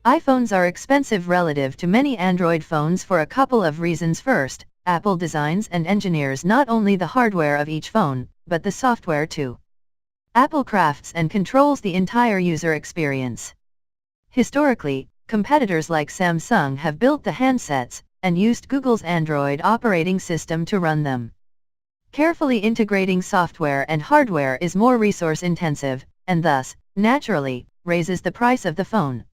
iPhones are expensive relative to many Android phones for a couple of reasons. First, Apple designs and engineers not only the hardware of each phone, but the software too. Apple crafts and controls the entire user experience. Historically, competitors like Samsung have built the handsets and used Google's Android operating system to run them. Carefully integrating software and hardware is more resource-intensive, and thus, naturally, raises the price of the phone.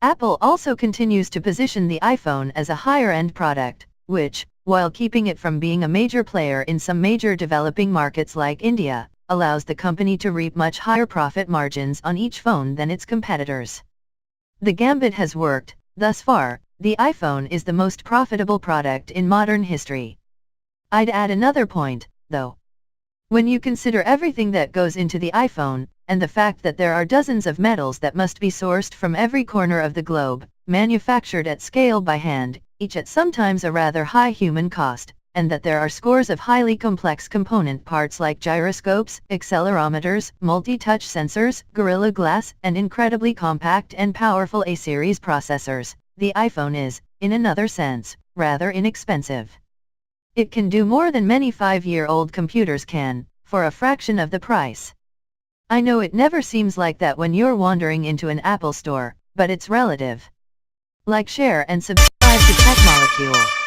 Apple also continues to position the iPhone as a higher-end product, which, while keeping it from being a major player in some major developing markets like India, allows the company to reap much higher profit margins on each phone than its competitors. The gambit has worked. Thus far, the iPhone is the most profitable product in modern history. I'd add another point, though. When you consider everything that goes into the iPhone, and the fact that there are dozens of metals that must be sourced from every corner of the globe, manufactured at scale by hand, each at sometimes a rather high human cost, and that there are scores of highly complex component parts like gyroscopes, accelerometers, multi-touch sensors, Gorilla Glass, and incredibly compact and powerful A-series processors, the iPhone is, in another sense, rather inexpensive. It can do more than many 5-year-old computers can, for a fraction of the price. I know it never seems like that when you're wandering into an Apple store, but it's relative. Like, share and subscribe to Tech Molecule.